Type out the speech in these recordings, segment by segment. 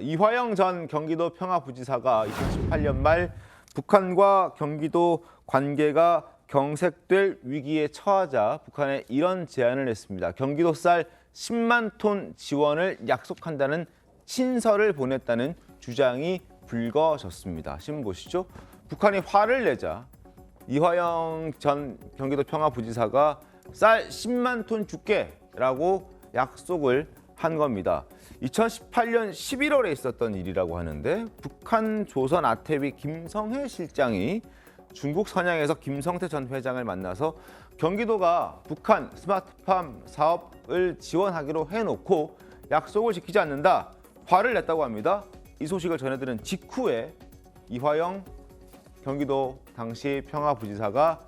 이화영 전 경기도 평화부지사가 2018년 말 북한과 경기도 관계가 경색될 위기에 처하자 북한에 이런 제안을 했습니다. 경기도 쌀 10만 톤 지원을 약속한다는 친서를 보냈다는 주장이 불거졌습니다. 신문 보시죠. 북한이 화를 내자 이화영 전 경기도 평화부지사가 쌀 10만 톤 줄게라고 약속을 한 겁니다. 2018년 11월에 있었던 일이라고 하는데 북한 조선 아태비 김성회 실장이 중국 선양에서 김성태 전 회장을 만나서 경기도가 북한 스마트팜 사업을 지원하기로 해놓고 약속을 지키지 않는다. 화를 냈다고 합니다. 이 소식을 전해들은 직후에 이화영 경기도 당시 평화부지사가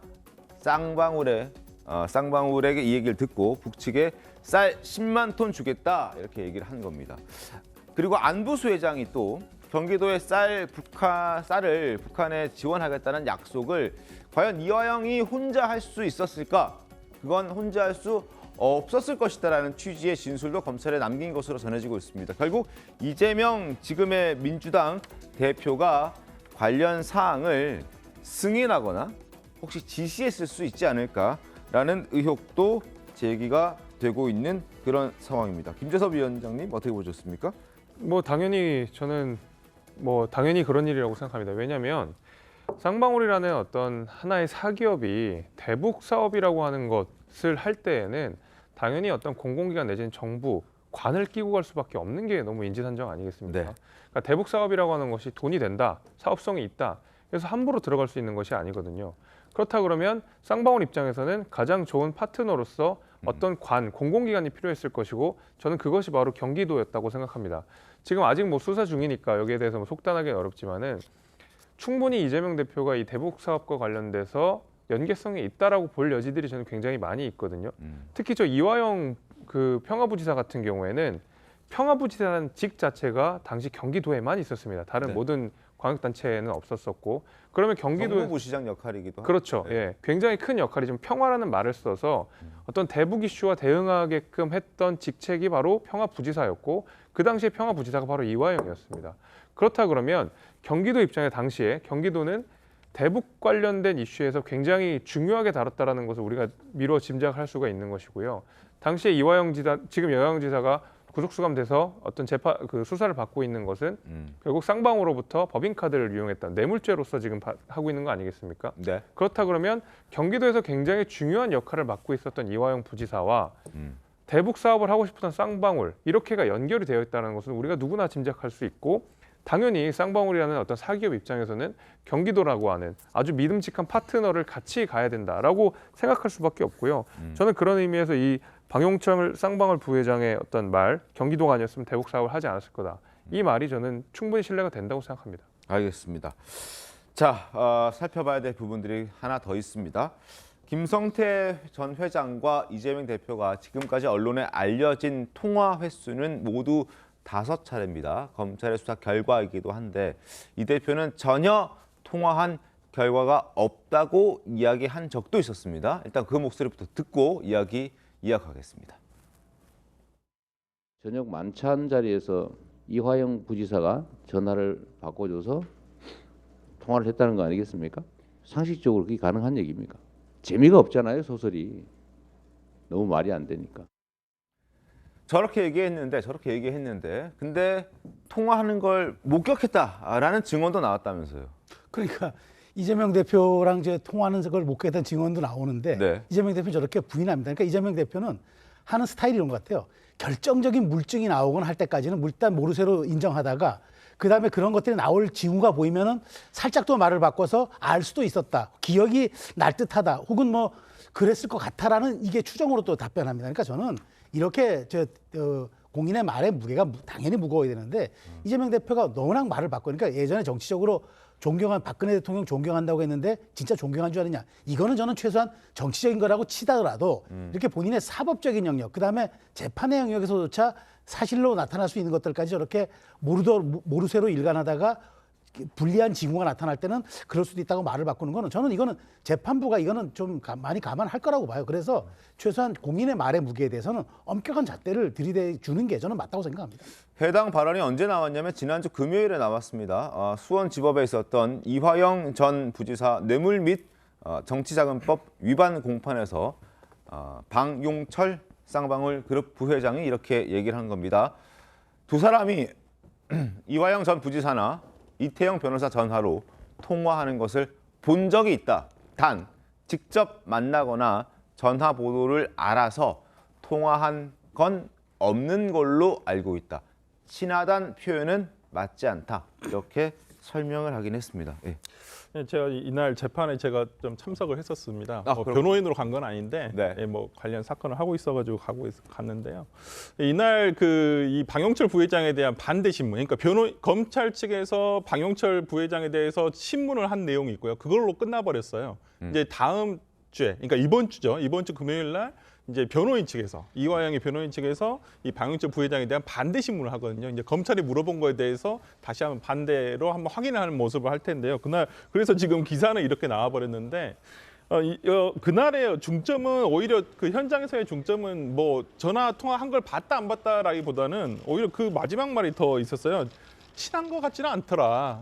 쌍방울에게 이 얘기를 듣고 북측에 쌀 10만 톤 주겠다 이렇게 얘기를 한 겁니다. 그리고 안부수 회장이 또 경기도의 쌀을 북한에 지원하겠다는 약속을 과연 이화영이 혼자 할 수 있었을까? 그건 혼자 할 수 없었을 것이다라는 취지의 진술도 검찰에 남긴 것으로 전해지고 있습니다. 결국 이재명 지금의 민주당 대표가 관련 사항을 승인하거나 혹시 지시했을 수 있지 않을까라는 의혹도 제기가 되고 있는 그런 상황입니다. 김재섭 위원장님 어떻게 보셨습니까? 당연히 저는 당연히 그런 일이라고 생각합니다. 왜냐하면 쌍방울이라는 어떤 하나의 사기업이 대북 사업이라고 하는 것을 할 때에는 당연히 어떤 공공기관 내지는 정부 관을 끼고 갈 수밖에 없는 게 너무 인지산정 아니겠습니까? 네. 그러니까 대북 사업이라고 하는 것이 돈이 된다, 사업성이 있다. 그래서 함부로 들어갈 수 있는 것이 아니거든요. 그렇다 그러면 쌍방울 입장에서는 가장 좋은 파트너로서 어떤 공공기관이 필요했을 것이고 저는 그것이 바로 경기도였다고 생각합니다. 지금 아직 수사 중이니까 여기에 대해서 속단하기는 어렵지만은 충분히 이재명 대표가 이 대북 사업과 관련돼서 연계성이 있다라고 볼 여지들이 저는 굉장히 많이 있거든요. 특히 저 이화영 그 평화부지사 같은 경우에는 평화부지사라는 직 자체가 당시 경기도에만 있었습니다. 다른 네. 모든 광역단체에는 없었었고 그러면 경기도 정부부시장 역할이기도 하고 그렇죠. 네. 예, 굉장히 큰 역할이 좀 평화라는 말을 써서 어떤 대북 이슈와 대응하게끔 했던 직책이 바로 평화부지사였고 그 당시에 평화부지사가 바로 이화영이었습니다. 그렇다 그러면 경기도 입장에 당시에 경기도는 대북 관련된 이슈에서 굉장히 중요하게 다뤘다라는 것을 우리가 미뤄 짐작할 수가 있는 것이고요. 당시에 이화영 지사, 지금 여영 지사가 구속 수감돼서 어떤 수사를 받고 있는 것은 결국 쌍방으로부터 법인카드를 이용했던 뇌물죄로서 지금 하고 있는 거 아니겠습니까? 네. 그렇다 그러면 경기도에서 굉장히 중요한 역할을 맡고 있었던 이화영 부지사와 대북 사업을 하고 싶었던 쌍방울 이렇게가 연결이 되어 있다는 것은 우리가 누구나 짐작할 수 있고 당연히 쌍방울이라는 어떤 사기업 입장에서는 경기도라고 하는 아주 믿음직한 파트너를 같이 가야 된다라고 생각할 수밖에 없고요. 저는 그런 의미에서 이 방용철 쌍방울 부회장의 어떤 말, 경기도가 아니었으면 대북 사업을 하지 않았을 거다. 이 말이 저는 충분히 신뢰가 된다고 생각합니다. 알겠습니다. 자, 살펴봐야 될 부분들이 하나 더 있습니다. 김성태 전 회장과 이재명 대표가 지금까지 언론에 알려진 통화 횟수는 모두 5차례입니다. 검찰의 수사 결과이기도 한데 이 대표는 전혀 통화한 결과가 없다고 이야기한 적도 있었습니다. 일단 그 목소리부터 듣고 이야기하겠습니다. 저녁 만찬 자리에서 이화영 부지사가 전화를 바꿔줘서 통화를 했다는 거 아니겠습니까? 상식적으로 그게 가능한 얘기입니까? 재미가 없잖아요, 소설이. 너무 말이 안 되니까. 저렇게 얘기했는데 근데 통화하는 걸 목격했다라는 증언도 나왔다면서요. 그러니까 이재명 대표랑 이제 통화하는 걸 목격했던 증언도 나오는데 네. 이재명 대표는 저렇게 부인합니다. 그러니까 이재명 대표는 하는 스타일이 이런 것 같아요. 결정적인 물증이 나오거나 할 때까지는 일단 모르쇠로 인정하다가 그다음에 그런 것들이 나올 징후가 보이면은 살짝 또 말을 바꿔서 알 수도 있었다. 기억이 날 듯하다. 혹은 그랬을 것 같아라는 이게 추정으로 또 답변합니다. 그러니까 저는 이렇게 공인의 말의 무게가 당연히 무거워야 되는데 이재명 대표가 너무나 말을 바꾸니까 예전에 정치적으로 존경한 박근혜 대통령 존경한다고 했는데 진짜 존경한 줄 아느냐. 이거는 저는 최소한 정치적인 거라고 치더라도 이렇게 본인의 사법적인 영역 그다음에 재판의 영역에서조차 사실로 나타날 수 있는 것들까지 저렇게 모르쇠로 일관하다가 불리한 징후가 나타날 때는 그럴 수도 있다고 말을 바꾸는 거는 저는 이거는 재판부가 이거는 좀 많이 감안할 거라고 봐요. 그래서 최소한 공인의 말의 무게에 대해서는 엄격한 잣대를 들이대 주는 게 저는 맞다고 생각합니다. 해당 발언이 언제 나왔냐면 지난주 금요일에 나왔습니다. 수원지법에 있었던 이화영 전 부지사 뇌물 및 정치자금법 위반 공판에서 방용철 쌍방울 그룹 부회장이 이렇게 얘기를 한 겁니다. 두 사람이 이화영 전 부지사나 이태영 변호사 전화로 통화하는 것을 본 적이 있다. 단 직접 만나거나 전화 번호를 알아서 통화한 건 없는 걸로 알고 있다. 친하단 표현은 맞지 않다. 이렇게 설명을 하긴 했습니다. 예. 네, 제가 이날 재판에 제가 좀 참석을 했었습니다. 그렇군요. 변호인으로 간 건 아닌데 네. 예, 뭐 관련 사건을 하고 있어가지고 갔는데요. 이날 이 방용철 부회장에 대한 반대 신문, 그러니까 검찰 측에서 방용철 부회장에 대해서 신문을 한 내용이 있고요. 그걸로 끝나버렸어요. 이제 다음 주에, 그러니까 이번 주죠. 이번 주 금요일 날 이제 변호인 측에서 이화영의 변호인 측에서 이 방용철 부회장에 대한 반대 신문을 하거든요. 이제 검찰이 물어본 거에 대해서 다시 한번 반대로 한번 확인하는 모습을 할 텐데요. 그날 그래서 지금 기사는 이렇게 나와버렸는데 그날의 중점은 오히려 그 현장에서의 중점은 뭐 전화 통화한 걸 봤다 안 봤다라기보다는 오히려 그 마지막 말이 더 있었어요. 친한 것 같지는 않더라.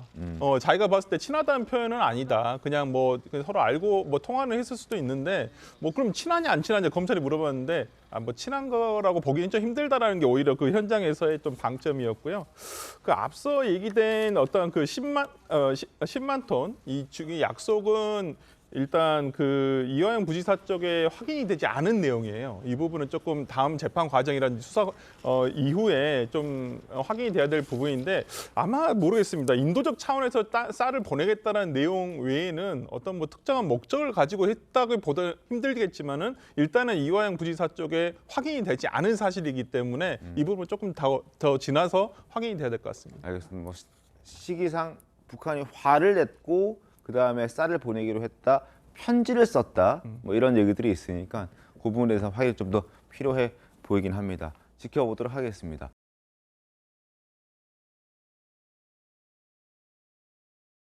자기가 봤을 때 친하다는 표현은 아니다. 그냥 뭐 서로 알고 뭐 통화는 했을 수도 있는데 뭐 그럼 친하냐 안 친하냐 검찰이 물어봤는데 뭐 친한 거라고 보기는 좀 힘들다라는 게 오히려 그 현장에서의 좀 방점이었고요. 그 앞서 얘기된 어떤 그 10만 톤 이 약속은 일단 그 이화영 부지사 쪽에 확인이 되지 않은 내용이에요. 이 부분은 조금 다음 재판 과정이라든지 수사 이후에 좀 확인이 돼야 될 부분인데 아마 모르겠습니다. 인도적 차원에서 쌀을 보내겠다는 내용 외에는 어떤 뭐 특정한 목적을 가지고 했다기보다 힘들겠지만은 일단은 이화영 부지사 쪽에 확인이 되지 않은 사실이기 때문에 이 부분 조금 더 지나서 확인이 돼야 될 것 같습니다. 알겠습니다. 뭐 시기상 북한이 화를 냈고 그다음에 쌀을 보내기로 했다, 편지를 썼다, 뭐 이런 얘기들이 있으니까 그 부분에 대해서 확인이 좀 더 필요해 보이긴 합니다. 지켜보도록 하겠습니다.